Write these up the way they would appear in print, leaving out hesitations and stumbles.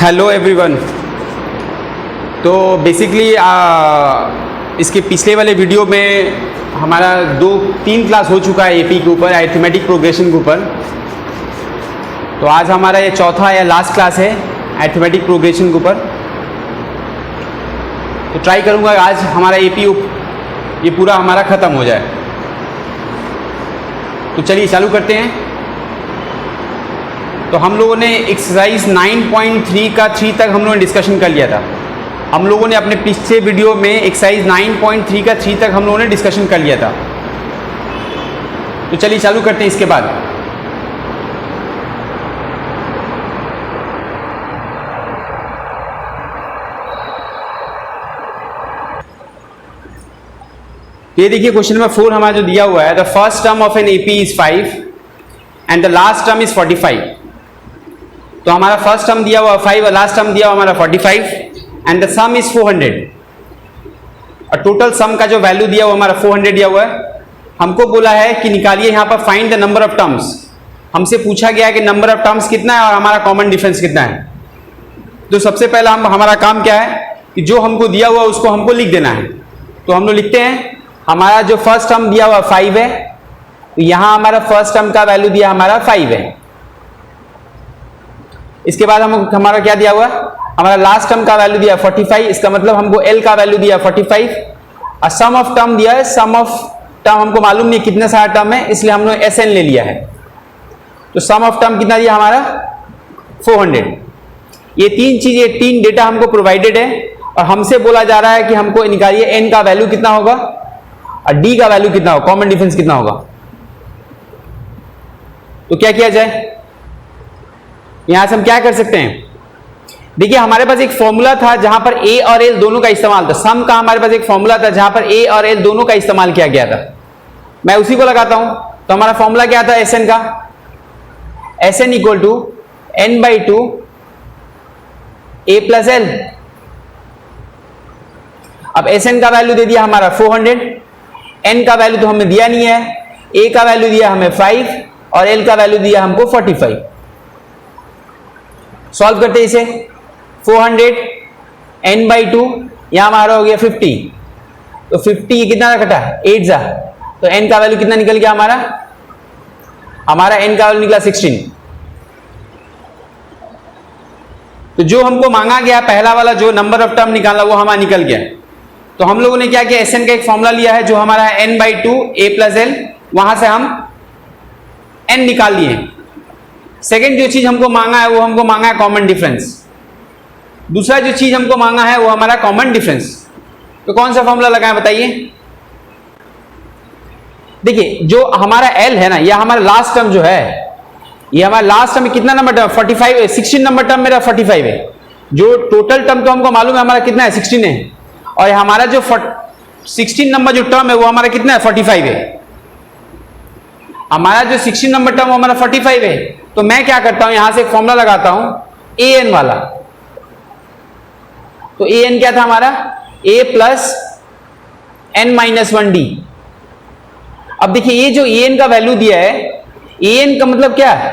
Hello everyone. तो basically इसके पिछले वाले वीडियो में हमारा 2-3 क्लास हो चुका है एपी के ऊपर, अरिथमेटिक प्रोग्रेशन के ऊपर। तो आज हमारा ये चौथा या लास्ट क्लास है अरिथमेटिक प्रोग्रेशन के ऊपर। तो ट्राई करूँगा आज हमारा एपी ये पूरा हमारा ख़त्म हो जाए। तो चलिए चालू करते हैं। तो हम लोगों ने एक्सरसाइज 9.3 का 3 तक हम लोगों ने डिस्कशन कर लिया था। हम लोगों ने अपने पिछले वीडियो में एक्सरसाइज 9.3 का 3 तक हम लोगों ने डिस्कशन कर लिया था। तो चलिए चालू करते हैं इसके बाद। ये देखिए क्वेश्चन नंबर 4 हमारा जो दिया हुआ है, the first term of an AP is 5 and the last term is 45। तो हमारा फर्स्ट टर्म दिया हुआ 5 और लास्ट टर्म दिया हुआ हमारा 45 एंड द सम इज 400। और टोटल सम का जो वैल्यू दिया हुआ हमारा 400 दिया हुआ है। हमको बोला है कि निकालिए यहाँ पर find the number of terms. हमसे पूछा गया है कि नंबर ऑफ टर्म्स कितना है और हमारा कॉमन डिफरेंस कितना है। तो सबसे पहला हमारा काम क्या है कि जो हमको दिया हुआ उसको हमको लिख देना है। तो हम लोग लिखते हैं, हमारा जो फर्स्ट टर्म दिया हुआ 5 है, तो यहाँ हमारा फर्स्ट टर्म का वैल्यू दिया हमारा 5 है। इसके बाद हमारा क्या दिया हुआ, हमारा लास्ट टर्म का वैल्यू दिया 45। इसका मतलब हमको L का वैल्यू दिया 45 और सम ऑफ टर्म दिया है। सम ऑफ टर्म हमको मालूम नहीं कितने सारा टर्म है, इसलिए हम लोग SN ले लिया है। तो सम ऑफ टर्म कितना दिया हमारा 400। ये तीन डेटा हमको प्रोवाइडेड है और हमसे बोला जा रहा है कि हमको निकालिए N का वैल्यू कितना होगा और D का वैल्यू कितना होगा, कॉमन डिफरेंस कितना होगा। तो क्या किया जाए, यहां से हम क्या कर सकते हैं। देखिए हमारे पास एक फॉर्मूला था जहां पर A और L दोनों का इस्तेमाल था। सम का हमारे पास एक फॉर्मूला था जहां पर A और L दोनों का इस्तेमाल किया गया था। मैं उसी को लगाता हूं। तो हमारा फॉर्मूला क्या था SN का, SN equal to N/2 A plus L। अब SN का वैल्यू दे दिया हमारा 400, N का वैल्यू तो हमें दिया नहीं है, A का वैल्यू दिया हमें 5 और L का वैल्यू दिया हमको 45। सॉल्व करते हैं इसे। 400 N/2 यहां हमारा हो गया 50। तो 50 ये कितना कटा 8 जा, तो N का वैल्यू कितना निकल गया हमारा N का वैल्यू निकला 16। तो जो हमको मांगा गया पहला वाला जो नंबर ऑफ टर्म निकाला वो हमारा निकल गया। तो हम लोगों ने क्या किया, SN का एक फॉर्मूला लिया है जो हमारा N/2 A प्लस L, वहां से हम N निकाल लिए। सेकेंड जो चीज हमको मांगा है वो हमको मांगा है कॉमन डिफरेंस। दूसरा जो चीज हमको मांगा है वो हमारा कॉमन डिफरेंस। तो कौन सा फॉर्मूला लगाएं बताइए। देखिए जो हमारा L है ना, यह हमारा लास्ट टर्म जो है, ये हमारा लास्ट टर्म कितना नंबर टर्म 45 है, 16 नंबर टर्म मेरा 45 है। जो टोटल टर्म तो हमको मालूम है हमारा कितना है 16 है, और हमारा जो 16 नंबर जो टर्म है वो हमारा कितना है 45 है। हमारा जो 16 नंबर टर्म हमारा 45 है। तो मैं क्या करता हूं, यहां से एक फॉर्मूला लगाता हूं AN वाला। तो AN क्या था हमारा A प्लस N-1D। अब देखिए ये जो AN का वैल्यू दिया है, AN का मतलब क्या है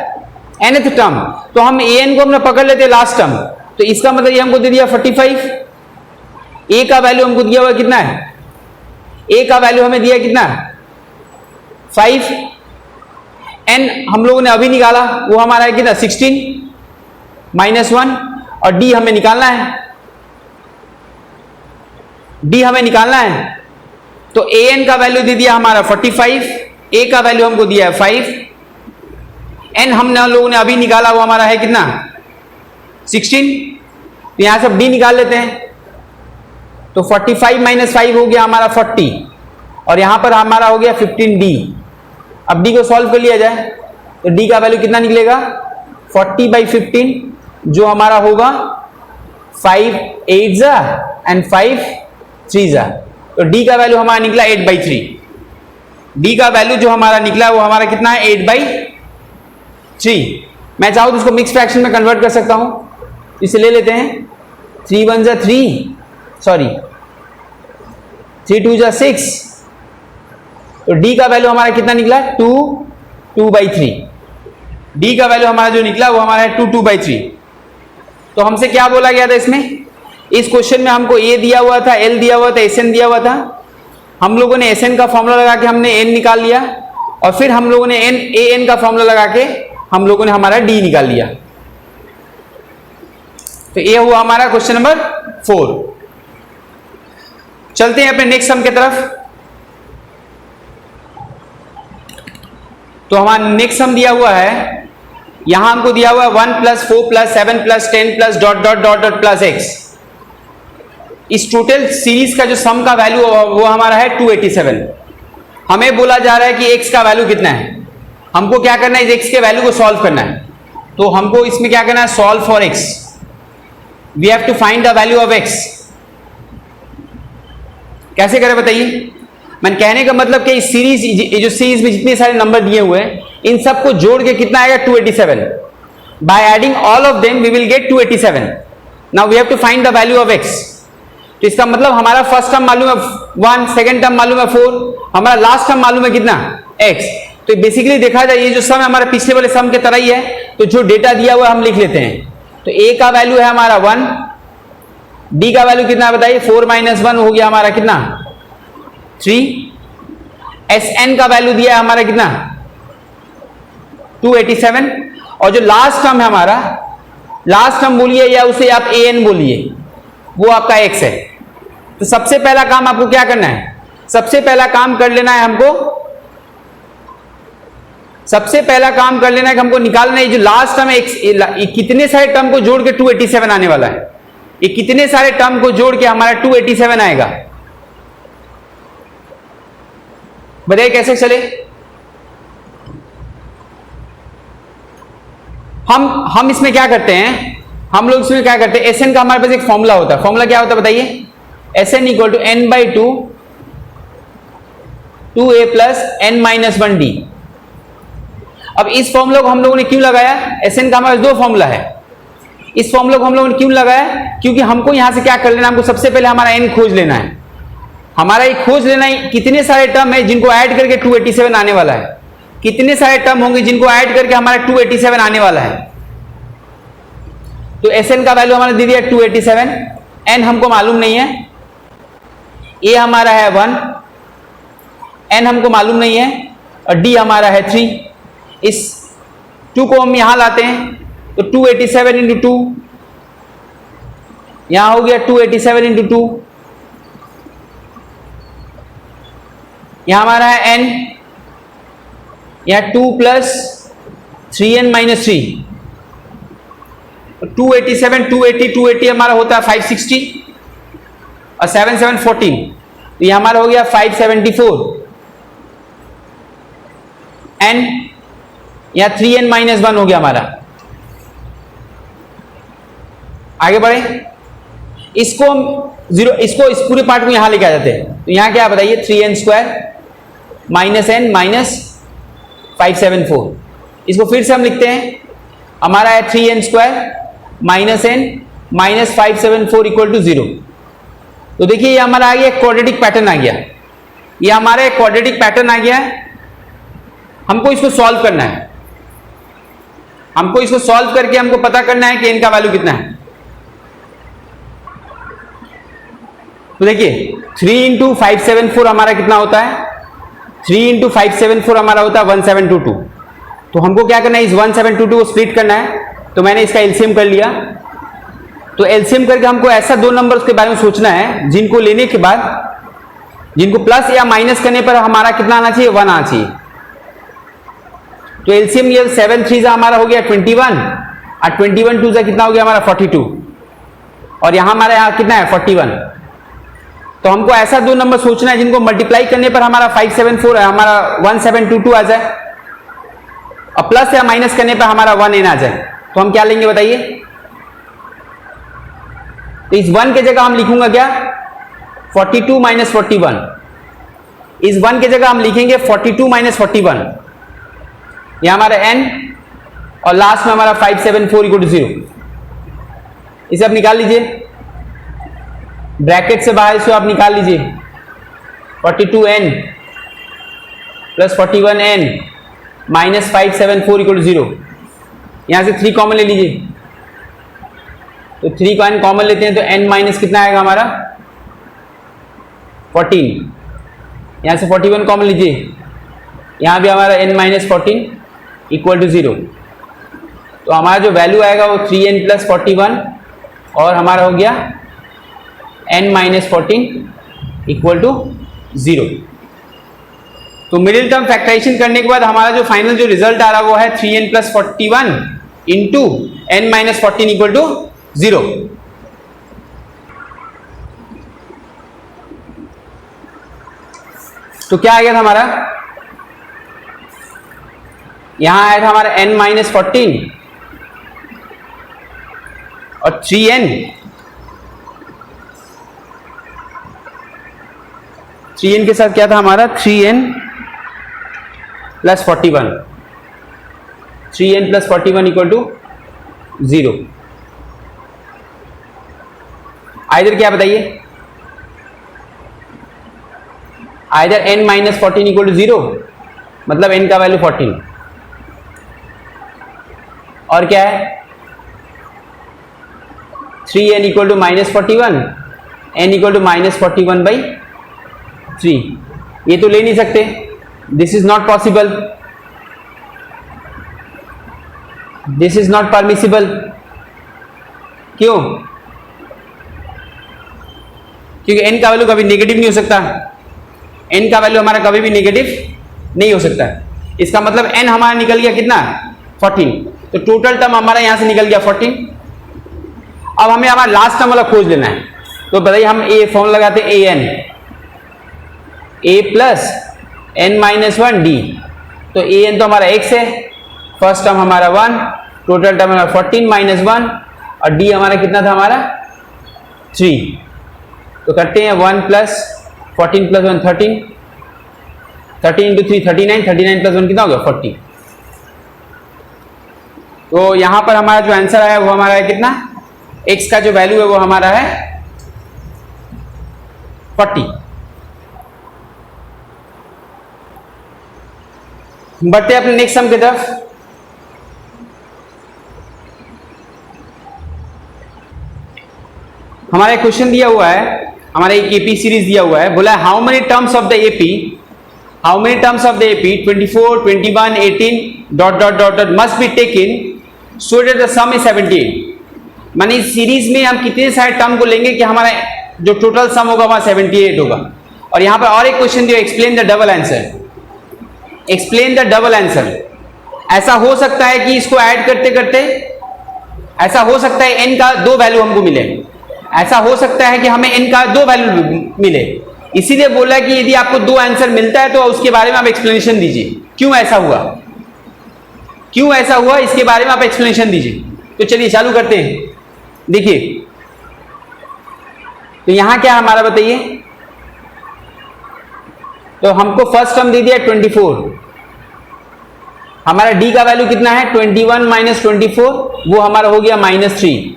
nth टर्म। तो हम AN को हमने पकड़ लेते लास्ट टर्म। तो इसका मतलब ये हमको दे दिया 45। A का वैल्यू हमको दिया हुआ कितना है, A का वैल्यू हमें दिया कितना 5। N हम लोगों ने अभी निकाला, वो हमारा है कितना 16 -1, और D हमें निकालना है, D हमें निकालना है। तो AN का वैल्यू दे दिया हमारा 45, A का वैल्यू हमको दिया है 5, N हम लोगों ने अभी निकाला वो हमारा है कितना 16। तो यहां से अब D निकाल लेते हैं। तो 45 - 5 हो गया हमारा 40, और यहां पर हमारा हो गया 15D। अब D को सॉल्व कर लिया जाए तो D का वैल्यू कितना निकलेगा 40/15, जो हमारा होगा 5 8 जा एंड 5 3 जा। तो D का वैल्यू हमारा निकला 8/3। D का वैल्यू जो हमारा निकला वो हमारा कितना है 8/3। मैं चाहूँ तो इसको मिक्स फ्रैक्शन में कन्वर्ट कर सकता हूं। इसे ले लेते हैं, 3 1 जा 3, सॉरी 3 2 जा 6। तो D का वैल्यू हमारा कितना निकला 2/3। डी का वैल्यू हमारा जो निकला वो हमारा है 2/3। तो हमसे क्या बोला गया था इसमें, इस क्वेश्चन में हमको ए दिया हुआ था, एल दिया हुआ था, एस एन दिया हुआ था। हम लोगों ने एस एन का फॉर्मूला लगा के हमने एन निकाल लिया, और फिर हम लोगों ने एन ए एन का फॉर्मूला लगा के हम लोगों ने हमारा डी निकाल लिया। तो ये हुआ हमारा क्वेश्चन नंबर 4। चलते हैं अपने नेक्स्ट सम की तरफ। तो हमारा नेक्स्ट सम दिया हुआ है, यहां हमको दिया हुआ है 1 + 4 + 7 + 10 + ... + x। इस टोटल सीरीज का जो सम का वैल्यू वो हमारा है 287। हमें बोला जा रहा है कि x का वैल्यू कितना है, हमको क्या करना है, इस x के वैल्यू को सॉल्व करना है। तो हमको इसमें क्या करना है, solve for x, we have to find the value of x। कैसे करें बताइए। मैं कहने का मतलब कि इस सीरीज, जो सीरीज में जितने सारे नंबर दिए हुए हैं, इन सबको जोड़ के कितना आएगा, 287। By adding all of them we will get 287। Now we have to find the value of x। तो इसका मतलब हमारा फर्स्ट टर्म मालूम है 1, सेकंड टर्म मालूम है 4, हमारा लास्ट टर्म मालूम है कितना, x। तो बेसिकली देखा जाए ये जो सम है हमारे पिछले वाले सम के तरह ही है। तो जो डेटा दिया हुआ है हम लिख लेते हैं। तो a का वैल्यू है हमारा 1, d का वैल्यू कितना बताइए, 4 - 1 हो गया हमारा कितना, 3। Sn का वैल्यू दिया है हमारा कितना, 287। और जो लास्ट टर्म है हमारा, लास्ट टर्म बोलिए या उसे आप an बोलिए, वो आपका x है। तो सबसे पहला काम आपको क्या करना है, सबसे पहला काम कर लेना है हमको, सबसे पहला काम कर लेना है कि हमको निकालना है जो लास्ट टर्म है x, कितने सारे टर्म को जोड़ के 287 आने वाला है। ये कितने सारे टर्म को जोड़ के हमारा 287 आएगा, बताइए कैसे चले। हम इसमें क्या करते हैं, हम लोग इसमें क्या करते हैं, Sn का हमारे पास एक फॉर्मूला होता है। फॉर्मूला क्या होता है बताइए, Sn = n/2 2a + n - 1d। अब इस फॉर्मूला को हम लोगों ने क्यों लगाया, Sn का हमारे पास दो फॉर्मूला है। इस फॉर्मूला को हम लोगों ने क्यों लगाया, क्योंकि हमको यहां से क्या कर लेना, हमको सबसे पहले हमारा n खोज लेना है। हमारा ये खोज लेना है कितने सारे टर्म है जिनको ऐड करके 287 आने वाला है, कितने सारे टर्म होंगे जिनको ऐड करके हमारा 287 आने वाला है। तो Sn का वैल्यू हमारा दे दिया 287, n हमको मालूम नहीं है, a हमारा है 1, n हमको मालूम नहीं है, और d हमारा है 3। इस 2 को हम यहां लाते हैं, तो 287 × 2, यहां हो गया 287 × 2, यहां हमारा है n, यहां 2 + 3n - 3, 287 280 280 हमारा होता है 560, और 7 7 14, तो यह हमारा हो गया 574। n या 3n - 1 हो गया हमारा। आगे बढ़े, इसको हम इसको इस पूरे पार्ट को यहां लेके आ जाते हैं। तो यहां क्या बताइए, 3n² -n - 574। इसको फिर से हम लिखते हैं, हमारा है 3n² -n - 574 = 0। तो देखिए ये हमारा आ गया क्वाड्रेटिक पैटर्न आ गया, ये हमारा एक क्वाड्रेटिक पैटर्न आ गया। हमको इसको सॉल्व करना है, हमको इसको सॉल्व करके हमको पता करना है कि इनका वैल्यू कितना है। तो देखिए 3 × 574 हमारा कितना होता है, 3 × 574 हमारा होता है 1722। तो हमको क्या करना है, इस 1722 को स्प्लिट करना है। तो मैंने इसका एलसीएम कर लिया। तो एलसीएम करके हमको ऐसा दो नंबर्स के बारे में सोचना है जिनको लेने के बाद, जिनको प्लस या माइनस करने पर हमारा कितना आना चाहिए, 1 आना चाहिए। तो एलसीएम ये 7 3 हमारा हो गया 21, और 21 2 कितना हो गया हमारा 42, और यहां हमारा यहाँ कितना है 41। तो हमको ऐसा दो नंबर सोचना है जिनको मल्टीप्लाई करने पर हमारा 574 है, हमारा 1722 आ जाए, और प्लस या माइनस करने पर हमारा 1n आ जाए। तो हम क्या लेंगे बताइए, तो इस 1 के जगह हम लिखूंगा क्या, 42 - 41। इस 1 के जगह हम लिखेंगे 42 - 41, यह हमारा n, और लास्ट में हमारा 574 = 0। इसे आप निकाल लीजिए, ब्रैकेट से बाहर इसको आप निकाल लीजिए, 42n + 41n - 574 = 0। यहां से 3 कॉमन ले लीजिए, तो 3 को n कॉमन लेते हैं तो n माइनस कितना आएगा हमारा 14, यहाँ से 41 कॉमन लीजिए, यहाँ भी हमारा n माइनस 14 इक्वल टू 0। तो हमारा जो वैल्यू आएगा वो 3n प्लस 41 और हमारा हो गया n माइनस 14 इक्वल टू 0। तो मिडिल टर्म फैक्टराइजेशन करने के बाद हमारा जो फाइनल जो रिजल्ट आ रहा है वो है 3n plus 41 into n minus 14 equal to 0। तो क्या आ गया था हमारा, यहां आया था हमारा n माइनस 14 और 3n के साथ क्या था हमारा 3n plus 41, 3n plus 41 equal to 0। Either क्या बताइए, either n minus 14 equal to 0 मतलब n का वैल्यू 14, और क्या है 3n equal to minus 41, n equal to minus 41 by 3। ये तो ले नहीं सकते, this is not possible, this is not permissible. क्यों? क्योंकि n का वैल्यू कभी नेगेटिव नहीं हो सकता, n का वैल्यू हमारा कभी भी नेगेटिव नहीं हो सकता। इसका मतलब n हमारा निकल गया कितना 14, तो टोटल टर्म हमारा यहां से निकल गया 14। अब हमें हमारा लास्ट टर्म वाला खोज लेना है, तो बताइए हम ए फॉर्मूला लगाते हैं an a plus n minus 1 d। तो an तो हमारा x है, फर्स्ट टर्म हमारा 1, टोटल टर्म हमारा 14 माइनस 1 और d हमारा कितना था हमारा 3। तो करते हैं 1 प्लस 14 प्लस 1 13, 13 इंटू 3 39, 39 प्लस 1 कितना हो गया 40। तो यहां पर हमारा जो आंसर आया वो हमारा है कितना, x का जो वैल्यू है वो हमारा है 40। बढ़ते हैं अपने नेक्स्ट सम की तरफ। हमारा एक क्वेश्चन दिया हुआ है, हमारा एक एपी सीरीज दिया हुआ है, बोला how many terms of the AP, how many terms of the AP 24 21 18 dot dot dot dot must be taken so that the some is 78। माने इस सीरीज में हम कितने सारे टर्म को लेंगे कि हमारा जो टोटल सम होगा वहां 78 होगा। और यहां पर और एक क्वेश्चन दिया, explain the double answer, explain the double answer. ऐसा हो सकता है कि इसको ऐड करते करते ऐसा हो सकता है n का 2 वैल्यू हमको मिले, ऐसा हो सकता है कि हमें n का 2 वैल्यू मिले। इसीलिए बोला कि यदि आपको 2 आंसर मिलता है तो उसके बारे में आप एक्सप्लेनेशन दीजिए, क्यों ऐसा हुआ, क्यों ऐसा हुआ इसके बारे में आप एक्सप्लेनेशन दीजिए। तो चलिए चालू करते हैं। देखिए तो यहां क्या हमारा बताइए, तो हमको फर्स्ट टर्म दे दिया 24, हमारा d का वैल्यू कितना है 21 माइनस 24, वो हमारा हो गया -3।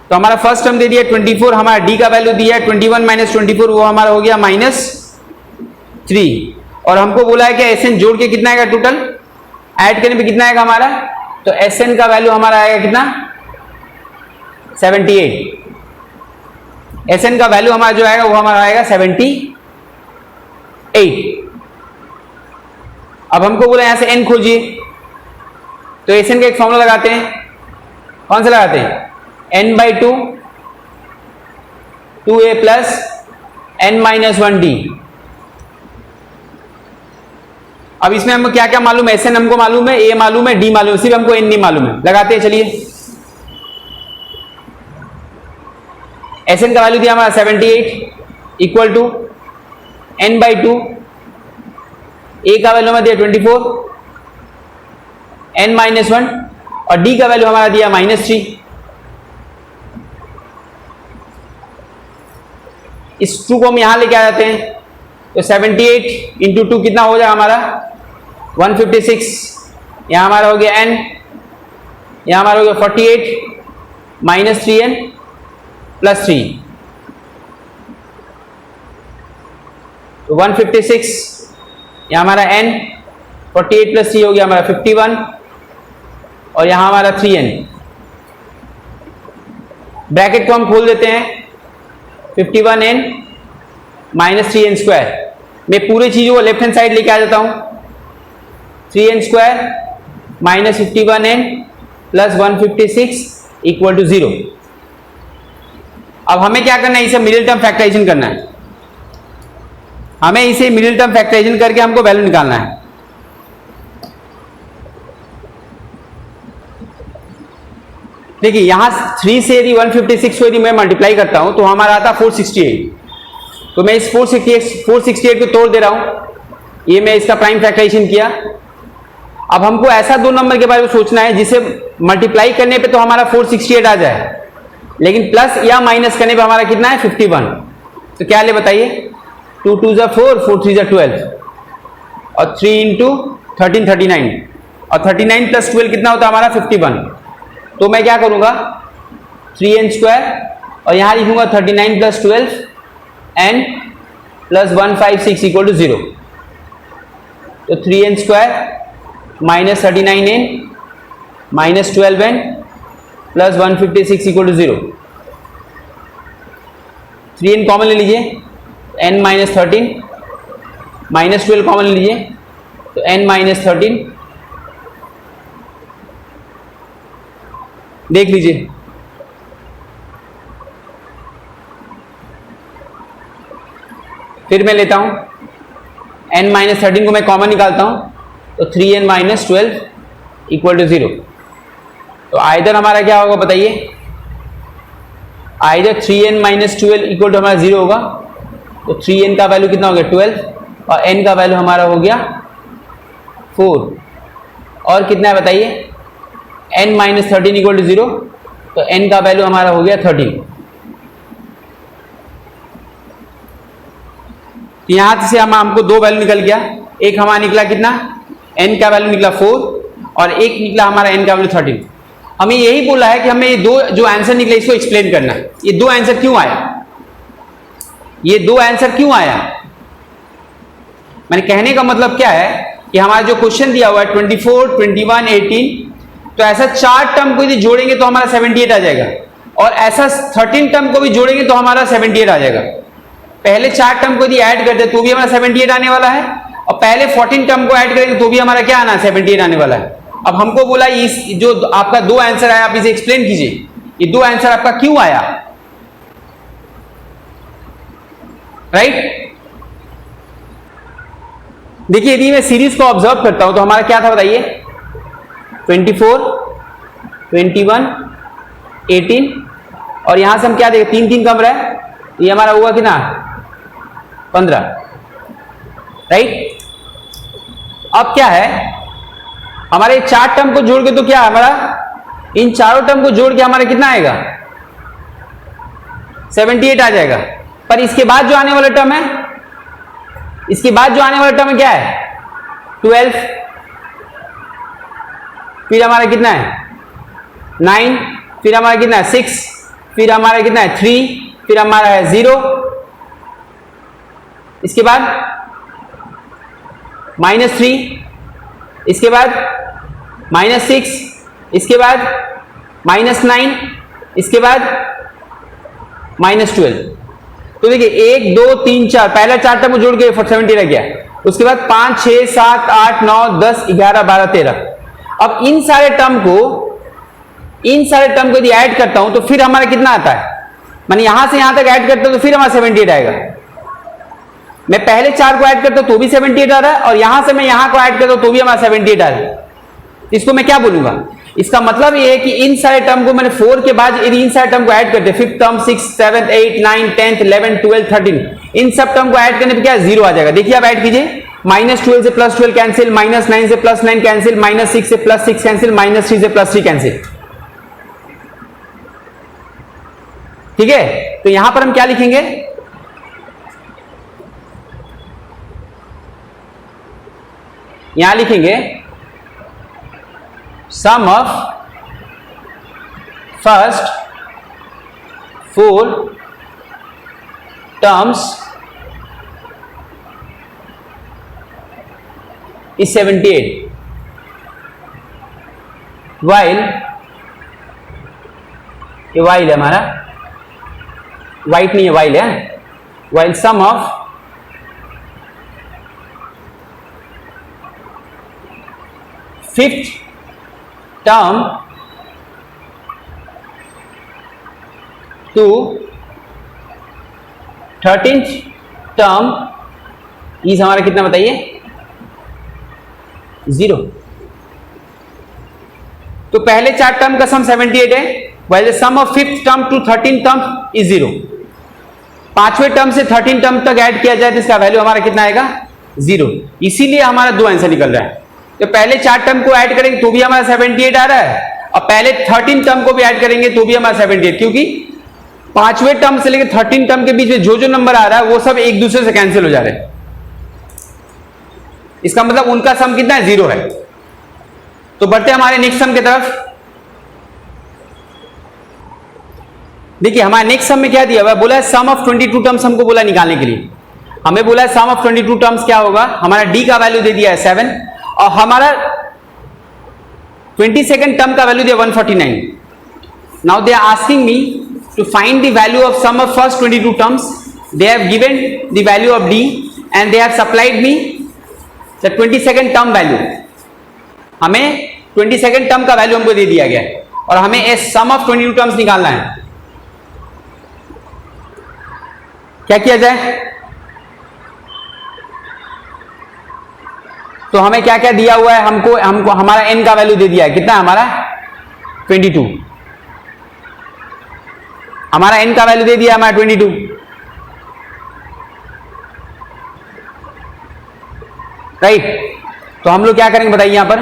तो हमारा फर्स्ट टर्म दे दिया 24, हमारा d का वैल्यू दिया है 21 माइनस 24, वो हमारा हो गया -3। और हमको बोला है कि Sn जोड़ के कितना आएगा, टोटल ऐड करने पे कितना आएगा हमारा, तो Sn का वैल्यू हमारा आएगा कितना 78। Sn का वैल्यू हमारा जो आएगा वो हमारा आएगा 78। अब हमको बोला यहां से n खोजिए, तो Sn का एक फॉर्मूला लगाते हैं, कौन सा लगाते हैं, n/2 2a plus n minus 1d। अब इसमें हमको क्या क्या मालूम है, Sn हमको मालूम है, a मालूम है, d मालूम है, सिर्फ हमको n नहीं मालूम है। लगाते हैं, चलिए। Sn का वैल्यू दिया हमारा 78 इक्वल टू n/2, a का वैल्यू हमारा दिया 24, n माइनस 1 और d का वैल्यू हमारा दिया -3। इस 2 को हम यहां लेके आ जाते हैं, तो 78 इंटू 2 कितना हो जाएगा हमारा 156। यहां हमारा हो गया n, यहां हमारा हो गया 48 -3n प्लस 3, तो 156। यहां हमारा n 48 प्लस 3 हो गया हमारा 51 और यहां हमारा 3n। ब्रैकेट को हम खोल देते हैं, 51n माइनस 3n स्क्वायर। मैं पूरी चीजों को लेफ्ट हैंड साइड लेके आ जाता हूं, 3n square minus 51n plus 156 equal to 0। अब हमें क्या करना है, इसे मिडिल टर्म फैक्टराइजेशन करना है। हमें इसे मिडिल टर्म फैक्टराइजेशन करके हमको वैल्यू निकालना है। देखिए यहां 3 से यदि 156 को यदि मैं मल्टीप्लाई करता हूं तो हमारा आता 468। तो मैं इस 468 को तोड़ दे रहा हूं, ये मैं इसका प्राइम फैक्टराइजेशन किया। अब हमको ऐसा दो नंबर के बारे में सोचना है जिसे मल्टीप्लाई करने पे तो हमारा 468 आ जाए, लेकिन प्लस या माइनस करने पे हमारा कितना है 51। तो क्या ले बताइए, 2 2 जा 4, 4 3 जा 12 और 3 इंटू 13 39 और 39 प्लस 12 कितना होता है हमारा 51। तो मैं क्या करूंगा 3n स्क्वायर और यहां लिखूंगा 39 plus 12 n plus 156 equal to 0। तो 3n square minus 39n minus 12n plus 156 equal to 0। 3n common ले लीजिए, n माइनस 13 माइनस 12 कॉमन ले लीजिए तो n माइनस 13। देख लीजिए फिर मैं लेता हूं n माइनस 13 को मैं कॉमन निकालता हूं तो 3n माइनस 12 इक्वल टू 0। तो आइदर हमारा क्या होगा बताइए, either 3n minus 12 equal to हमारा 0 होगा। तो 3n का वैल्यू कितना हो गया 12 और n का वैल्यू हमारा हो गया 4 और कितना है बताइए n माइनस 13 इक्वल टू 0। तो n का वैल्यू हमारा हो गया 13। यहां से हमको दो वैल्यू निकल गया, एक हमारा निकला कितना n का वैल्यू निकला 4 और एक निकला हमारा n का वैल्यू 13। हमें यही बोला है कि हमें ये दो जो आंसर निकले इसको एक्सप्लेन करना है। ये दो आंसर क्यों आया, ये दो आंसर क्यों आया, मैंने कहने का मतलब क्या है कि हमारा जो क्वेश्चन दिया हुआ है 24, 21, 18, तो ऐसा 4 टर्म को यदि जोड़ेंगे तो हमारा 78 आ जाएगा और ऐसा 13 टर्म को भी जोड़ेंगे तो हमारा 78 आ जाएगा। पहले 4 टर्म को यदि ऐड करते तो भी हमारा 78 आने वाला है और पहले 14 टर्म को ऐड करेंगे तो भी हमारा क्या आना है 78 आने वाला है। अब हमको बोला इस जो आपका दो आंसर आया आप इसे एक्सप्लेन कीजिए, ये दो आंसर आपका क्यों आया, राइट। देखिए यदि मैं सीरीज को ऑब्जर्व करता हूं तो हमारा क्या था बताइए 24, 21, 18 और यहां से हम क्या देखें 3 3 कम रहा है, ये हमारा हुआ कितना 15, राइट। अब क्या है हमारे 4 टर्म को जोड़ के तो क्या हमारा इन चारों टर्म को जोड़ के हमारा कितना आएगा 78 आ जाएगा। पर इसके बाद जो आने वाला टर्म है, इसके बाद जो आने वाला टर्म क्या है 12, फिर हमारा कितना है 9, फिर हमारा कितना है 6, फिर हमारा कितना है 3, फिर हमारा है 0, इसके बाद -3, इसके बाद -6, इसके बाद -9, इसके बाद -12। तो देखिए 1 2 3 4 पहला 4 टर्म को जोड़ के 70 रह गया, उसके बाद 5 6 7 8 9 10 11 12 13। अब इन सारे टर्म को यदि ऐड करता हूं तो फिर हमारा कितना आता है, मैंने यहां से यहां तक ऐड करता हूं तो फिर हमारा 78 आएगा। मैं पहले 4 को ऐड करता हूं तो भी 78 आ रहा है और यहां से मैं यहां को ऐड करता हूं तो भी हमारा 78 आ रहा है। इसको मैं क्या बोलूंगा, इसका मतलब ये है कि इन सारे टर्म को मैंने 4 के बाद यदि इन सारे टर्म को ऐड करते 5th term 6th 7th 8th 9th 10th 11th 12th 13, इन सब टर्म को ऐड करने पे क्या 0 आ जाएगा। देखिए आप ऐड कीजिए, -12 से +12 कैंसिल, -9 से +9 कैंसिल, -6 से +6 कैंसिल, -3 से +3 कैंसिल। ठीक है, तो यहां पर हम क्या लिखेंगे, यहां लिखेंगे sum of first 4 terms is 78। While, ये वाइल है हमारा, वाइट नहीं है वाइल है, while sum of fifth term to 13th term is हमारा कितना बताइए, 0। तो पहले 4 टर्म का सम 78 है, while the sum of fifth term to 13th term is 0। 5वें टर्म से 13 टर्म तक ऐड किया जाए तो इसका वैल्यू हमारा कितना आएगा, 0। इसीलिए हमारा 2 आंसर निकल रहा है। तो पहले 4 टर्म को ऐड करेंगे तो भी हमारा 78 आ रहा है, और पहले 13 टर्म को भी ऐड करेंगे तो भी हमारा 78, क्योंकि 5वें टर्म से लेकर 13 टर्म के बीच में जो जो नंबर आ रहा है वो सब एक दूसरे से कैंसिल हो जा रहे हैं। इसका मतलब उनका सम कितना है, 0 है। तो बढ़ते हमारे नेक्स्ट सम की तरफ। देखिए हमारे नेक्स्ट सम में क्या दिया हुआ है, बोला है सम ऑफ 22 टर्म्स हमको बोला निकालने के लिए। हमें बोला है सम ऑफ 22 टर्म्स क्या होगा, हमारा डी का वैल्यू दे दिया है 7 और हमारा 22nd टर्म का वैल्यू दिया 149। Now they are asking me to find the value of sum of first 22 terms. They have given the value of D and they have supplied me the 22nd term value. हमें 22nd term का value हमको दे दिया गया है और हमें S some of 22 terms निकालना है। क्या किया जाए, तो हमें क्या क्या दिया हुआ है, हमको हमारा n का वैल्यू दे दिया है, कितना हमारा 22। हमारा n का वैल्यू दे दिया हमारा 22। राइट, तो हम लोग क्या करेंगे बताइए यहां पर,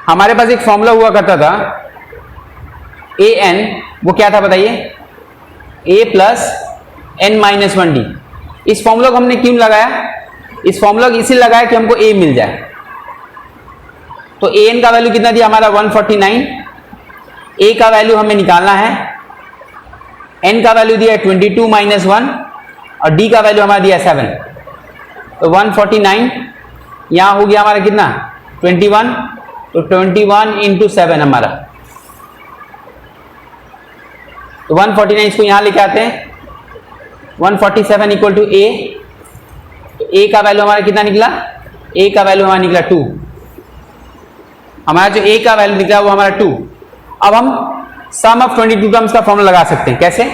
हमारे पास एक फॉर्मूला हुआ करता था an, वो क्या था बताइए, a plus n minus 1d। इस फॉर्मूला को हमने क्यों लगाया, इस फॉर्मूला को इसीलिए लगाया कि हमको a मिल जाए। तो an का वैल्यू कितना दिया हमारा 149, a का वैल्यू हमें निकालना है, n का वैल्यू दिया है 22 माइनस 1 और d का वैल्यू हमारा दिया है 7। तो 149 यहां हो गया हमारा कितना 21, तो 21 इंटू 7 हमारा, तो 149 इसको यहां लेके आते हैं, 147 इक्वल टू a। तो a का वैल्यू हमारा कितना निकला, a का वैल्यू हमारा निकला 2। हमारा जो a का वैल्यू निकला वो हमारा 2। अब हम सम ऑफ 22 टर्म्स का फॉर्मूला लगा सकते हैं। कैसे,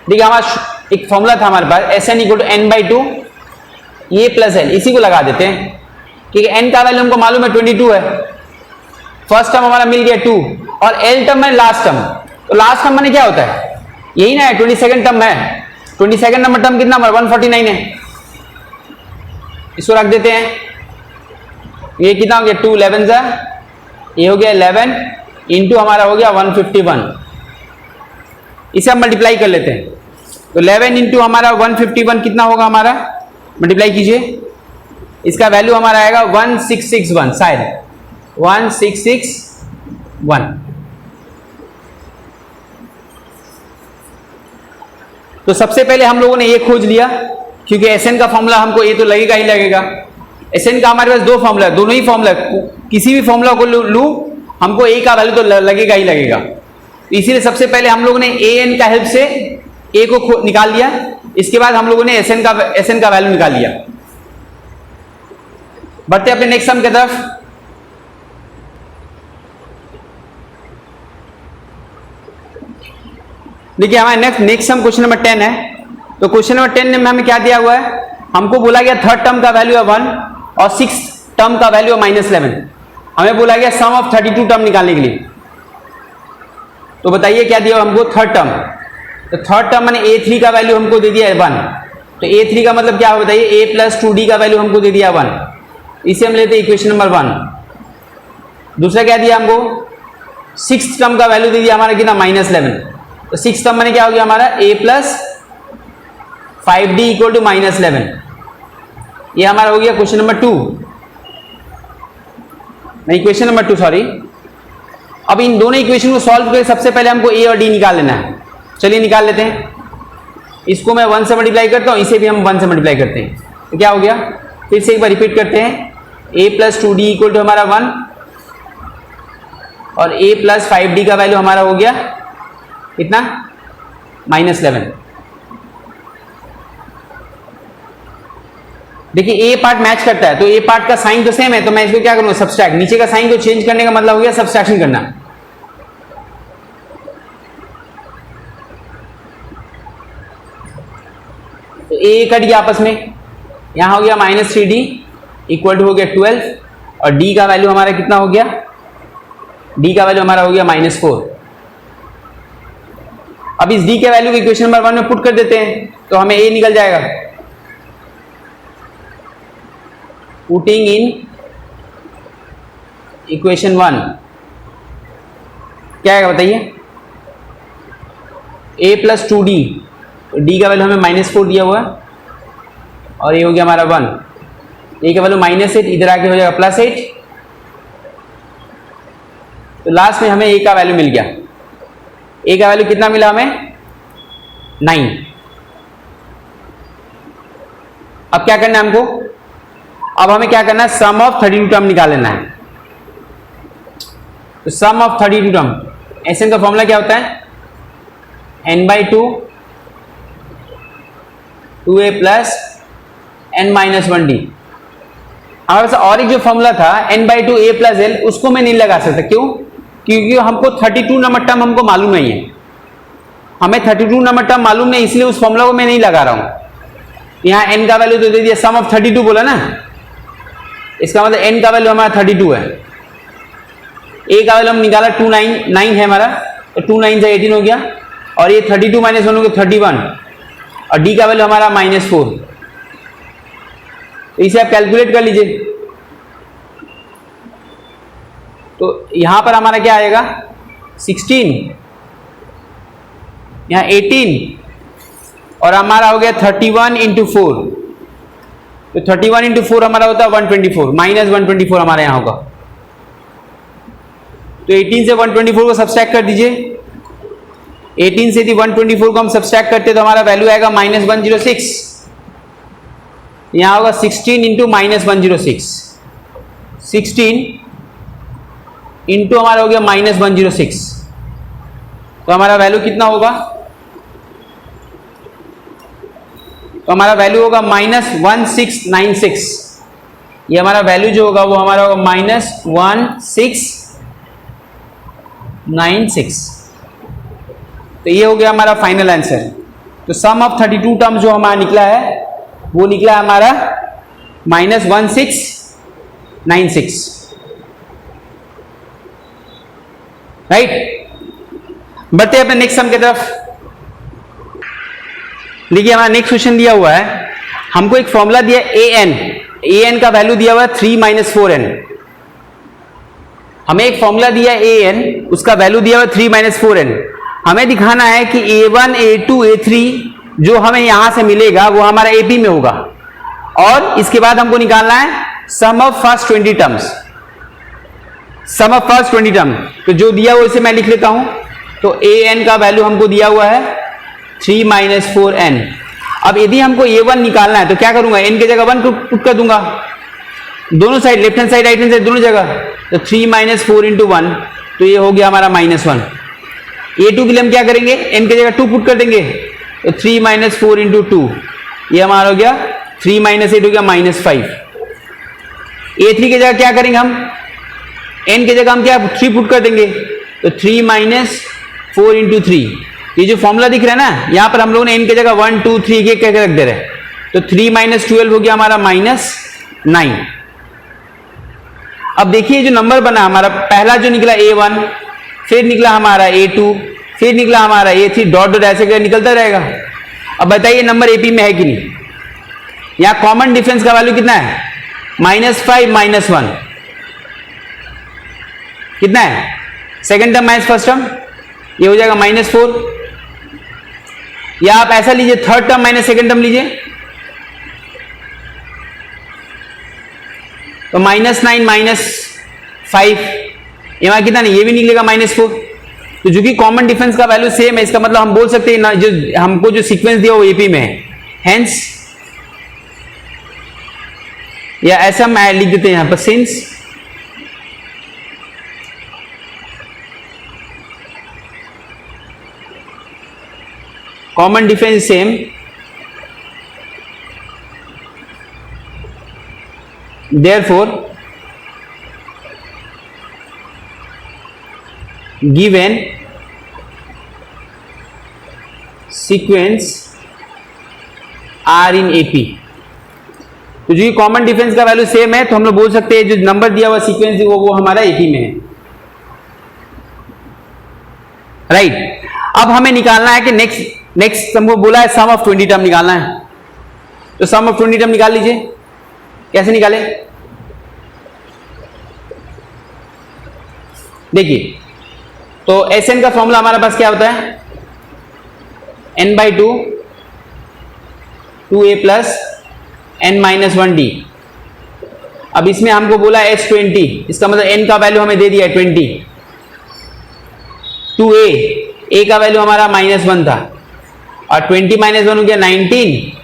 देखिए हमारा एक फॉर्मूला था हमारे पास Sn equal to n/2 a plus l, इसी को लगा देते हैं क्योंकि n का वैल्यू हमको मालूम है 22 है। फर्स्ट टर्म हमारा मिल गया 2 और l टर्म है लास्ट टर्म। तो लास्ट टर्म माने क्या होता है, यही ना है 22nd टर्म है। 22nd नंबर टर्म कितना हमारा 149 है, इसको रख देते हैं। ये कितना हो गया 2 11 जा, ये हो गया 11 इंटू हमारा हो गया 151। इसे हम मल्टीप्लाई कर लेते हैं। तो 11 इंटू हमारा 151 कितना होगा हमारा, मल्टीप्लाई कीजिए, इसका वैल्यू हमारा आएगा 1661, शायद 1661। तो सबसे पहले हम लोगों ने ये खोज लिया क्योंकि Sn का फॉर्मूला हमको ये तो लगेगा ही लगेगा। Sn का हमारे पास 2 फॉर्मूला है, दोनों ही फॉर्मूला, किसी भी फॉर्मूला को लूं हमको a का वैल्यू तो लगेगा ही लगेगा। तो इसीलिए सबसे पहले हम लोगों ने an का हेल्प से a को निकाल लिया, इसके बाद हम लोगों ने Sn का वैल्यू निकाल लिया। बढ़ते अपने नेक्स्ट सम की तरफ। देखिए हमारे नेक्स्ट सम क्वेश्चन नंबर 10 है। तो क्वेश्चन नंबर 10 में हमें क्या दिया हुआ है, हमको बोला गया थर्ड टर्म का वैल्यू है 1 और सिक्स टर्म का वैल्यू है -11। हमें बोला गया सम ऑफ 32 टर्म निकालने के लिए। तो बताइए क्या दिया हमको, थर्ड टर्म। तो थर्ड टर्म मैंने a3 का वैल्यू हमको दे दिया है 1। तो a3 का मतलब क्या हो बताइए, a प्लस 2d का वैल्यू हमको दे दिया 1। इसे हम लेते हैं इक्वेशन नंबर 1। दूसरा क्या दिया हमको, सिक्स टर्म का वैल्यू दे दिया हमारा कितना -11। तो सिक्स टर्म मैंने क्या हो गया हमारा a plus 5d equal to -11। ये हमारा हो गया क्वेश्चन नंबर 2, नहीं क्वेश्चन नंबर 2 सॉरी। अब इन दोनों इक्वेशन को सॉल्व करके सबसे पहले हमको a और d निकाल लेना है। चलिए निकाल लेते हैं। इसको मैं 1 से मल्टीप्लाई करता हूं, इसे भी हम 1 से मल्टीप्लाई करते हैं। तो क्या हो गया फिर से एक बार रिपीट करते हैं, a plus 2d equal to हमारा 1 और a प्लस 5d का वैल्यू हमारा हो गया कितना, -11। देखिए ए पार्ट मैच करता है तो ए पार्ट का साइन तो सेम है, तो मैं इसको क्या करूंगा, सब्सट्रैक्ट। नीचे का साइन को चेंज करने का मतलब हो गया सब्सट्रैक्शन करना। तो ए कट गया आपस में, यहां हो गया -3d इक्वल टू हो गया 12 और d का वैल्यू हमारा कितना हो गया, d का वैल्यू हमारा हो गया -4। अब इस d के वैल्यू को इक्वेशन नंबर 1 में पुट कर देते हैं तो हमें a निकल जाएगा। पुटिंग इन इक्वेशन 1 क्या आएगा बताइए, a प्लस 2d, d का वैल्यू हमें -4 दिया हुआ और ये हो गया हमारा 1, a का वैल्यू -8, इधर आके हो जाएगा +8। तो लास्ट में हमें a का वैल्यू मिल गया, a का वैल्यू कितना मिला हमें, 9। अब क्या करना है हमको, अब हमें क्या करना है, सम ऑफ 32 टर्म निकाल लेना है। तो सम ऑफ 32 टर्म, एसएन का फॉर्मूला क्या होता है, n/2 2a प्लस n-1d। हमारे पास और एक जो फॉर्मूला था n/2 a प्लस l, उसको मैं नहीं लगा सकता, क्यों, क्योंकि हमको 32 नंबर टर्म हमको मालूम नहीं है, हमें 32 नंबर टर्म मालूम नहीं, इसलिए उस फॉर्मूला को मैं नहीं लगा रहा हूं। यहाँ n का वैल्यू तो दे दिया, सम ऑफ 32 बोला ना, इसका मतलब n का वैल्यू हमारा 32 है, a का वैल्यू हम निकाला 9 है हमारा, तो 2 9 से 18 हो गया और ये 32 माइनस 1 हो गया 31 और d का वैल्यू हमारा -4। तो इसे आप कैलकुलेट कर लीजिए। तो यहां पर हमारा क्या आएगा, 16, यहाँ 18 और हमारा हो गया 31 × 4। तो 31 × 4 हमारा होता है 124, -124 हमारे यहाँ होगा। तो 18 से 124 को सब्सट्रैक्ट कर दीजिए, 18 से यदि 124 को हम सब्सट्रैक्ट करते तो हमारा वैल्यू आएगा -106। यहाँ होगा 16 × -106, 16 इंटू हमारा हो गया -106, तो हमारा वैल्यू कितना होगा, तो हमारा वैल्यू होगा -1696। ये हमारा वैल्यू जो होगा वो हमारा होगा -1696। तो ये हो गया हमारा फाइनल आंसर। तो सम ऑफ 32 टर्म जो हमारा निकला है वो निकला है हमारा -1696, राइट। बढ़ते हैं अपने नेक्स्ट सम की तरफ। देखिए हमारा नेक्स्ट क्वेश्चन दिया हुआ है, हमको एक फॉर्मूला दिया an का वैल्यू दिया हुआ है 3 - 4n। हमें एक फॉर्मूला दिया an, उसका वैल्यू दिया हुआ है 3 - 4n। हमें दिखाना है कि a1 a2 a3 जो हमें यहां से मिलेगा वो हमारा AP में होगा, और इसके बाद हमको निकालना है sum of first 20 terms, sum of first 20 term. तो जो दिया हुआ इसे मैं लिख लेता हूं। तो an का वैल्यू हमको दिया हुआ है 3 - 4n। अब यदि हमको a1 निकालना है तो क्या करूंगा, n की जगह 1 पुट कर दूंगा, दोनों side, left hand side right hand side दोनों जगह। तो 3 - 4 × 1, तो ये हो गया हमारा -1। a2 के लिए हम क्या करेंगे, n की जगह 2 पुट कर देंगे, तो 3 - 4 × 2, ये हमारा हो गया 3 - 8 हो गया -5। a3 की जगह क्या करेंगे हम, n की जगह हम क्या 3 पुट कर देंगे, तो 3 - 4 × 3। ये जो फॉर्मूला दिख रहा है ना, यहां पर हम लोगों ने n की जगह 1 2 3 के कह रख दे रहे हैं। तो 3 - 12 हो गया हमारा -9। अब देखिए जो नंबर बना हमारा, पहला जो निकला a1, फिर निकला हमारा a2, फिर निकला हमारा a3, डॉट डॉट ऐसे करके निकलता रहेगा। अब बताइए नंबर AP में है कि नहीं। यहां कॉमन डिफरेंस का वैल्यू कितना है, -5 - 1 कितना है, second term minus first term, ये हो जाएगा -4। या आप ऐसा लीजिए, third term minus second term लीजिए, तो -9 - 5, यहाँ कितना नहीं, ये भी निकलेगा -4। तो जो कि कॉमन डिफरेंस का वैल्यू सेम है, इसका मतलब हम बोल सकते हैं ना, जो हमको जो सीक्वेंस दिया वो AP में है। हेंस या ऐसा हम लिख देते हैं यहां पर, since common difference same, therefore given sequence are in AP। तो जो कॉमन डिफरेंस का वैल्यू सेम है तो हम लोग बोल सकते हैं जो नंबर दिया हुआ सीक्वेंस वो हमारा AP में है, राइट। अब हमें निकालना है कि नेक्स्ट हमको बोला है सम ऑफ 20 टर्म निकालना है, तो सम ऑफ 20 टर्म निकाल लीजिए। कैसे निकाले? देखिए, तो Sn का फॉर्मूला हमारे पास क्या होता है, n/2 2a प्लस n-1d। अब इसमें हमको बोला S20, इसका मतलब n का वैल्यू हमें दे दिया है 20, 2a का वैल्यू हमारा -1 था और 20 - 1 हो गया 19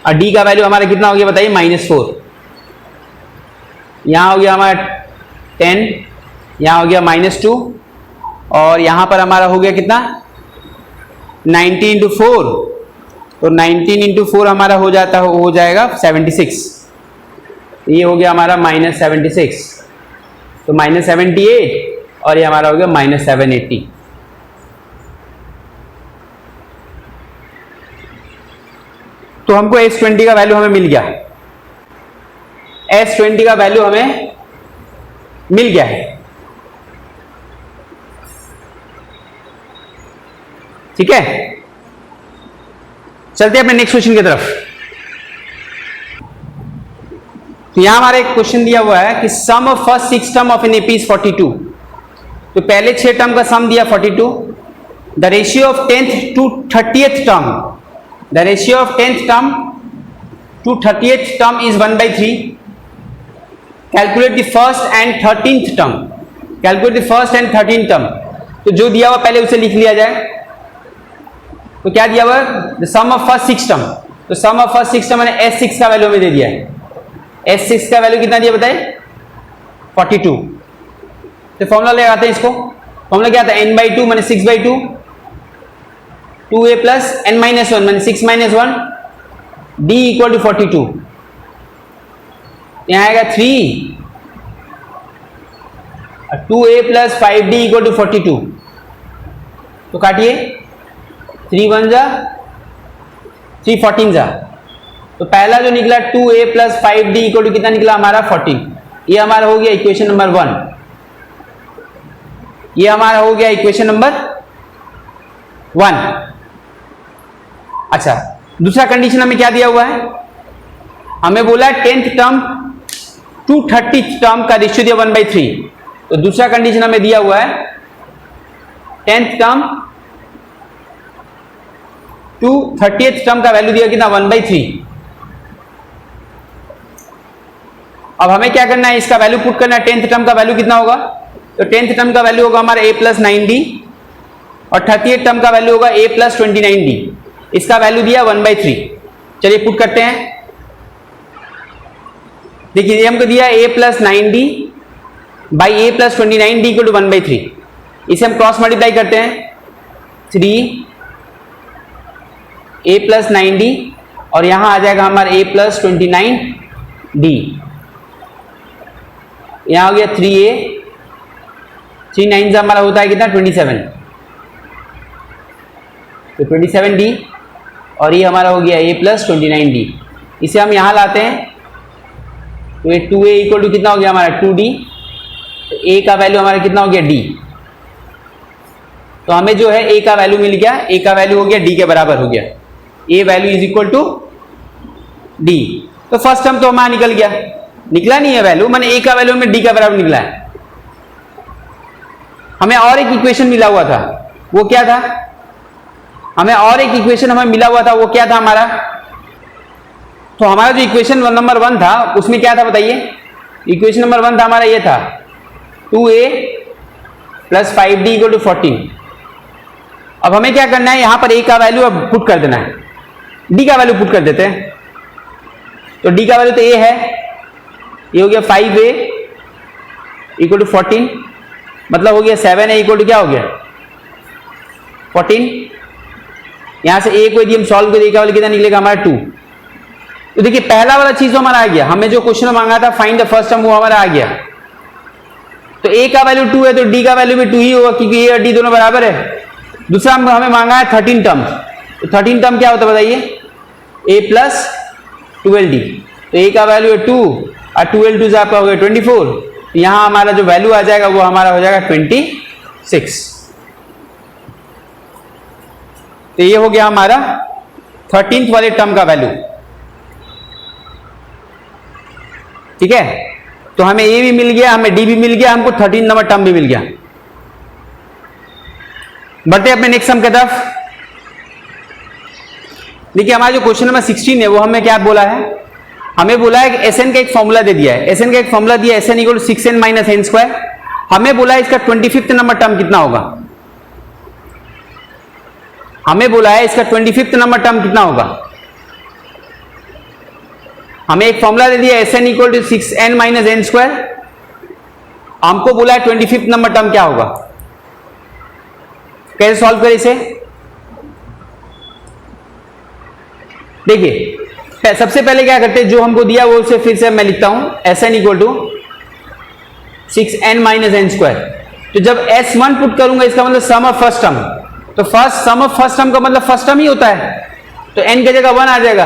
और d का वैल्यू हमारा कितना हो गया बताइए, -4। यहां हो गया हमारा 10, यहां हो गया -2 और यहां पर हमारा हो गया कितना 90 × 4, तो 19 × 4 हमारा हो जाएगा 76। ये हो गया हमारा -76, तो -78 और ये हमारा हो गया -780। तो हमको S20 का वैल्यू हमें मिल गया, S20 का वैल्यू हमें मिल गया है, ठीक है। चलते हैं अपने नेक्स्ट क्वेश्चन की तरफ। तो यहां हमारा एक क्वेश्चन दिया हुआ है कि sum of first 6 term of an AP is 42। तो पहले 6 टर्म का सम दिया 42। The ratio of 10th to 30th term, the ratio of 10th term to 30th term is 1/3। Calculate the first and 13th term, calculate the first and 13th term. तो जो दिया हुआ पहले उसे लिख लिया जाए। तो क्या दिया हुआ, the sum of first 6 term, तो सम ऑफ फर्स्ट 6 टर्म मैंने S6 का वैल्यू में दे दिया है। S6 का वैल्यू कितना दिया बताए, 42। तो फॉर्मूला लगाते हैं इसको, फॉर्मूला क्या था, n/2 मैंने 6/2, 2a प्लस n-1 मैंने 6 - 1, d = 42। यहां आएगा 3 और 2a प्लस 5d = 42। तो काटिए, 3 × 1 = 3, 14 जा। तो पहला जो निकला 2a प्लस 5d = कितना निकला हमारा 14। ये हमारा हो गया इक्वेशन नंबर 1, ये हमारा हो गया इक्वेशन नंबर 1। अच्छा, दूसरा कंडीशन हमें क्या दिया हुआ है, हमें बोला 10th term to 30th term का रेशियो दिया 1/3। तो दूसरा कंडीशन हमें दिया हुआ है 10th term to 30th term का वैल्यू दिया कितना 1/3। अब हमें क्या करना है, इसका वैल्यू पुट करना है। 10th टर्म का वैल्यू कितना होगा, तो 10th टर्म का वैल्यू होगा हमारा a + 9d और 30th टर्म का वैल्यू होगा a + 29d। इसका वैल्यू दिया 1/3। चलिए पुट करते हैं। देखिए ये हमको दिया a + 9d by a + 29d = 1/3। इसे हम क्रॉस मल्टीप्लाई करते हैं, 3 a + 9d और यहां आ जाएगा हमारा a + 29d। यहां हो गया 3a, 3 9 हमारा होता है कितना 27, तो 27d और ये हमारा हो गया a + 29d। इसे हम यहां लाते हैं तो ये 2a = कितना हो गया हमारा 2d, तो a का वैल्यू हमारा कितना हो गया d। तो हमें जो है a का वैल्यू मिल गया, a का वैल्यू हो गया d के बराबर हो गया, a वैल्यू इज = d। तो फर्स्ट टर्म तो हमारा निकल गया, निकला नहीं है वैल्यू, मैंने a का वैल्यू में d का बराबर निकला है। हमें और एक इक्वेशन मिला हुआ था, वो क्या था, हमें और एक इक्वेशन हमें मिला हुआ था, वो क्या था हमारा, तो हमारा जो इक्वेशन नंबर 1 था उसमें क्या था बताइए, इक्वेशन नंबर 1 था हमारा ये था 2a + 5d = 14। अब हमें क्या करना है, यहां पर a का वैल्यू अब पुट कर देना है, d का वैल्यू पुट कर देते हैं। तो डी का वैल्यू तो ए है, ये हो गया 5a इक्वल टू 14, मतलब हो गया 7a इक्वल टू क्या हो गया 14। यहां से a को यदि हम सॉल्व करें, का वैल्यू कितना निकलेगा हमारा 2। तो देखिए पहला वाला चीज तो हमारा आ गया, हमें जो क्वेश्चन मांगा था फाइंड द फर्स्ट टर्म, वो हमारा आ गया। तो a का वैल्यू 2 है तो d का वैल्यू भी 2 ही होगा, क्योंकि a और d दोनों बराबर है। दूसरा हमें मांगा है 13 टर्म, तो 13 टर्म क्या होता है बताइए, a प्लस 12d। तो a का वैल्यू है 2 और 12 से आपका हो गया 24, तो यहां हमारा जो वैल्यू आ जाएगा वो हमारा हो जाएगा 26। तो ये हो गया हमारा 13th वाले टर्म का वैल्यू। ठीक है, तो हमें a भी मिल गया, हमें d भी मिल गया, हमको 13 नंबर टर्म भी मिल गया। बढ़ते अपने नेक्स्ट सम की तरफ। देखिए हमारा जो क्वेश्चन नंबर 16 है वो हमें क्या बोला है, हमें बोला है कि एसएन का एक फॉर्मूला दे दिया है, एसएन का एक फॉर्मूला दिया है, S N equal to 6n minus n square. हमें बोला है इसका 25th नंबर टर्म कितना होगा, हमें बोला है इसका 25th नंबर टर्म कितना होगा। हमें एक फॉर्मूला दे दिया S N equal to 6n minus n square, हमको बोला है 25th नंबर टर्म क्या होगा। कैसे सॉल्व करें इसे, देखिए सबसे पहले क्या करते हैं, जो हमको दिया वो उसे फिर से मैं लिखता हूं, S N equal to 6n minus n square. तो जब s1 पुट करूंगा इसका मतलब सम ऑफ फर्स्ट टर्म, तो first sum of first term का मतलब फर्स्ट टर्म ही होता है, तो n की जगह 1 आ जाएगा।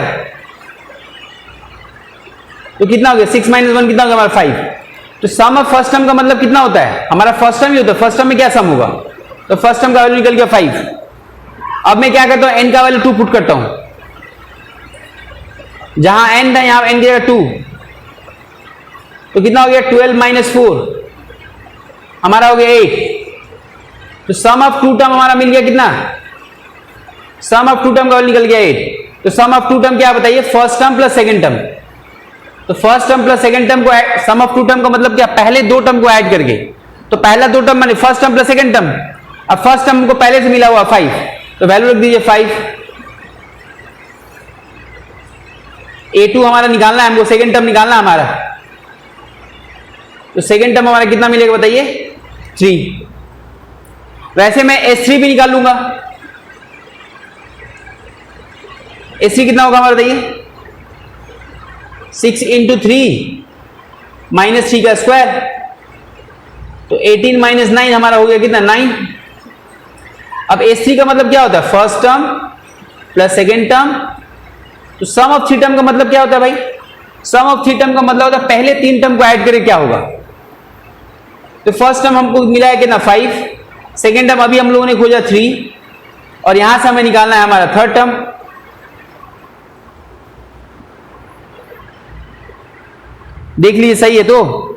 तो कितना हो गया 6 माइनस 1 कितना होगा हमारा 5। तो सम ऑफ फर्स्ट टर्म का मतलब कितना होता है, हमारा फर्स्ट टर्म ही होता है। फर्स्ट टर्म में क्या सम होगा, तो फर्स्ट टर्म का वैल्यू निकल गया 5। अब मैं क्या करता हूं, n का वैल्यू 2 पुट करता हूं, जहां n था यहां n की जगह 2, तो कितना हो गया 12 माइनस 4 हमारा हो गया 8। तो सम ऑफ 2 टर्म हमारा मिल गया कितना, सम ऑफ 2 टर्म का वैल्यू निकल गया 8। तो सम ऑफ 2 टर्म क्या बताइए, first term plus second term. तो first term plus second term को सम ऑफ 2 टर्म का मतलब क्या, पहले दो टर्म को ऐड करके। तो पहला दो टर्म माने first term plus second term, अब फर्स्ट टर्म को पहले से मिला हुआ 5, तो वैल्यू रख दीजिए 5। a2 हमारा निकालना है, हमको सेकंड टर्म निकालना है हमारा, तो सेकंड टर्म हमारा कितना मिलेगा बताइए 3। वैसे मैं s3 भी निकाल लूंगा, s3 कितना होगा हमारा बताइए, 6 इंटू 3 माइनस 3 का स्क्वायर, तो 18 माइनस 9 हमारा हो गया कितना 9। अब s3 का मतलब क्या होता है, first term plus second term. तो सम ऑफ 3 टर्म का मतलब क्या होता है भाई, सम ऑफ 3 टर्म का मतलब होता है पहले 3 टर्म को ऐड करके क्या होगा। तो फर्स्ट टर्म हमको मिला है कितना 5, सेकेंड टर्म अभी हम लोगों ने खोजा 3, और यहां से हमें निकालना है हमारा थर्ड टर्म। देख लीजिए सही है तो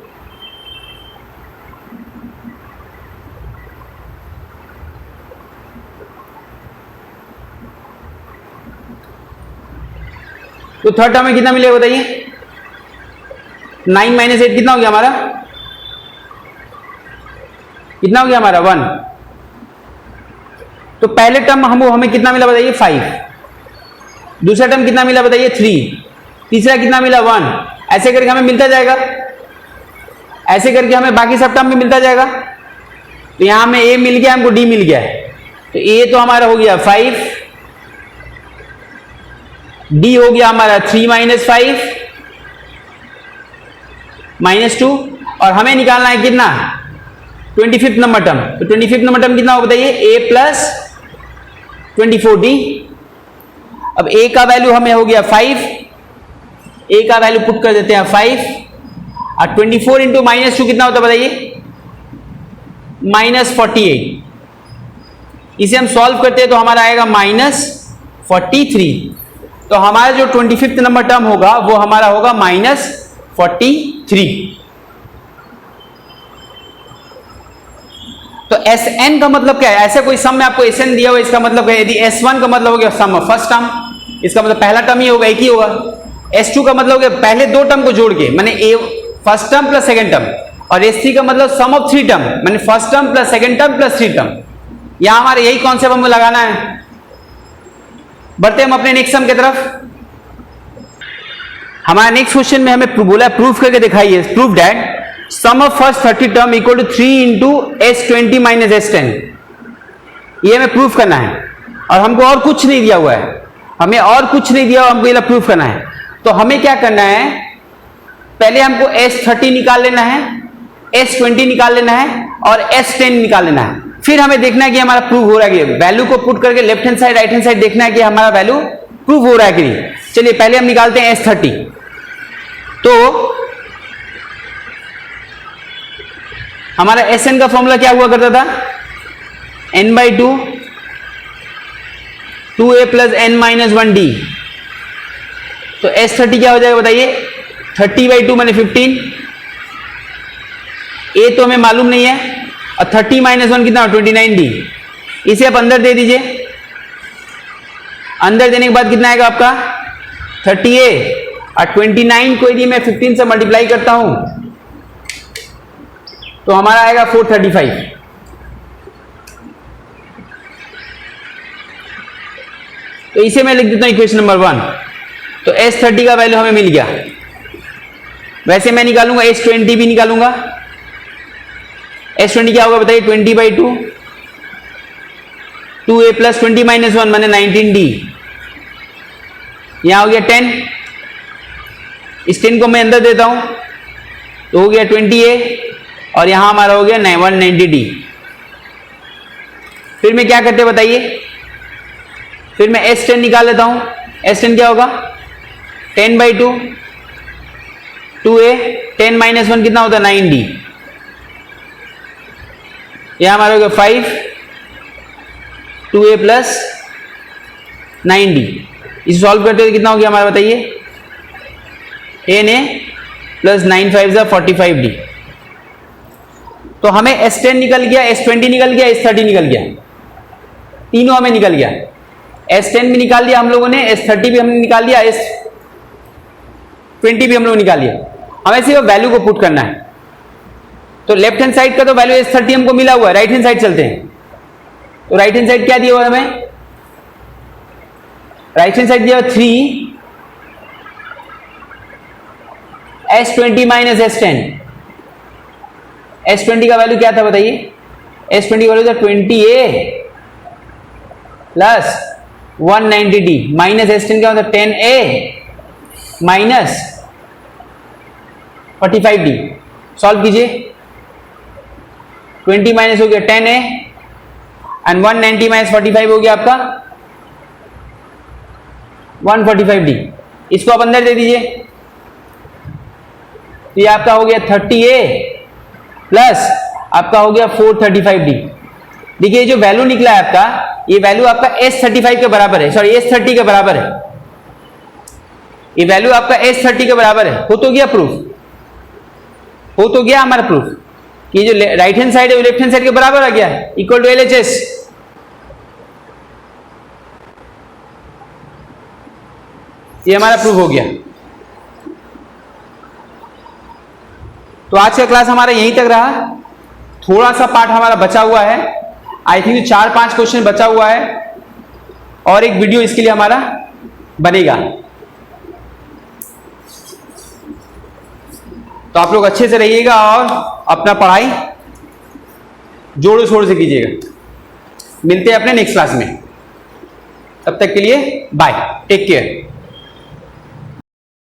थर्ड टर्म में कितना मिलेगा बताइए, 9 माइनस 8 कितना हो गया हमारा, कितना हो गया हमारा 1। तो पहले टर्म हमें कितना मिला बताइए 5, दूसरा टर्म कितना मिला बताइए 3, तीसरा कितना मिला 1। ऐसे करके हमें मिलता जाएगा, ऐसे करके हमें बाकी सब टर्म भी मिलता जाएगा। तो यहां हमें a मिल गया, हमको d मिल गया है, तो a तो हमारा हो गया 5, d हो गया हमारा 3 माइनस 5 माइनस 2, और हमें निकालना है कितना 25th नंबर टर्म। तो 25th नंबर टर्म कितना होगा बताइए, a प्लस 24d। अब a का वैल्यू हमें हो गया 5, a का वैल्यू पुट कर देते हैं 5, और 24 इंटू माइनस 2 कितना होता है बताइए, माइनस 48। इसे हम सॉल्व करते हैं तो हमारा आएगा माइनस 43। तो हमारा जो 25th नंबर टर्म होगा वो हमारा होगा माइनस 43। तो Sn का मतलब क्या है, ऐसे कोई सम में आपको Sn दिया हुआ, इसका मतलब है यदि S1 का मतलब हो गया सम ऑफ फर्स्ट टर्म, इसका मतलब पहला टर्म ही होगा, एक ही होगा। S2 का मतलब हो गया पहले दो टर्म को जोड़ के, माने a first term plus second term, और S3 का मतलब सम ऑफ 3 टर्म, माने first term plus second term plus 3 term. यहां हमारे यही कॉन्सेप्ट हमको लगाना है। बढ़ते हम अपने नेक्स्ट सम की तरफ। हमारा नेक्स्ट क्वेश्चन में हमें बोला प्रूफ करके दिखाइए, proof that sum of first 30 term equal to 3 into S20 minus S10। ये हमें प्रूफ करना है और हमको और कुछ नहीं दिया हुआ है, हमें और कुछ नहीं दिया हुआ, हमको ये प्रूफ करना है। तो हमें क्या करना है, पहले हमको S30 निकाल लेना है, S20 निकाल लेना है और S10 निकाल लेना है। फिर हमें देखना है कि हमारा प्रूफ हो रहा है कि वैल्यू को पुट करके left hand side right hand side देखना है कि हमारा वैल्यू प्रूफ हो रहा है कि नहीं। चलिए पहले हम निकालते हैं S30। तो हमारा Sn का फॉर्मूला क्या हुआ करता था, n/2 2a plus n minus 1d। तो S30 क्या हो जाएगा बताइए, 30/2 मैंने 15, a तो हमें मालूम नहीं है और 30 माइनस 1 कितना 29d। इसे आप अंदर दे दीजिए, अंदर देने के बाद कितना आएगा आपका 30a और 29 को यदि मैं 15 से मल्टीप्लाई करता हूं तो हमारा आएगा 435। तो इसे मैं लिख देता हूं इक्वेशन नंबर 1। तो S30 का वैल्यू हमें मिल गया। वैसे मैं निकालूंगा S20 भी निकालूंगा। S20 क्या होगा बताइए, 20/2 2a प्लस 20 माइनस 1 मैंने 19d। यहां हो गया 10, इस 10 को मैं अंदर देता हूं तो हो गया 20a और यहां हमारा हो गया 190d। फिर मैं क्या करते बताइए, फिर मैं S10 निकाल लेता हूं। S10 क्या होगा 10/2 2a 10 माइनस 1 कितना होता है 9d। यहां हमारा हो गया 5 2a प्लस 9d। इसे सॉल्व करते हुए कितना हो गया हमारा बताइए, na प्लस 9 5 45d। तो हमें S10 निकल गया, S20 निकल गया, S30 निकल गया, तीनों हमें निकल गया। S10 भी निकाल दिया हम लोगों ने, S30 भी हमने निकाल दिया, S20 भी हम लोग निकाल लिया। हमें सिर्फ वैल्यू को पुट करना है। तो लेफ्ट हैंड साइड का तो वैल्यू S30 हमको मिला हुआ है, राइट हैंड साइड चलते हैं। तो राइट हैंड साइड क्या दिया हुआ है हमें, राइट हैंड साइड दिया 3 S20 माइनस S10। S20 का वैल्यू क्या था बताइए, S20 का वैल्यू था 20a plus 190d minus S10 क्या होता है 10a माइनस 45d। सॉल्व कीजिए, 20 माइनस हो गया 10a एंड 190 माइनस 45 हो गया आपका 145d। इसको आप अंदर दे दीजिए, तो ये आपका हो गया 30a प्लस आपका हो गया 435d। देखिए जो वैल्यू निकला है आपका, ये वैल्यू आपका S35 के बराबर है, सॉरी S30 के बराबर है। ये वैल्यू आपका S30 के बराबर है। हो तो गया प्रूफ, हो तो गया हमारा प्रूफ कि जो राइट हैंड साइड है वो लेफ्ट हैंड साइड के बराबर आ गया, इक्वल टू LHS। ये हमारा प्रूफ हो गया। तो आज का क्लास हमारा यहीं तक रहा। थोड़ा सा पार्ट हमारा बचा हुआ है, आई थिंक 4-5 क्वेश्चन बचा हुआ है और एक वीडियो इसके लिए हमारा बनेगा। तो आप लोग अच्छे से रहिएगा और अपना पढ़ाई जोड़ो शोर से कीजिएगा। मिलते हैं अपने नेक्स्ट क्लास में, तब तक के लिए बाय, टेक केयर।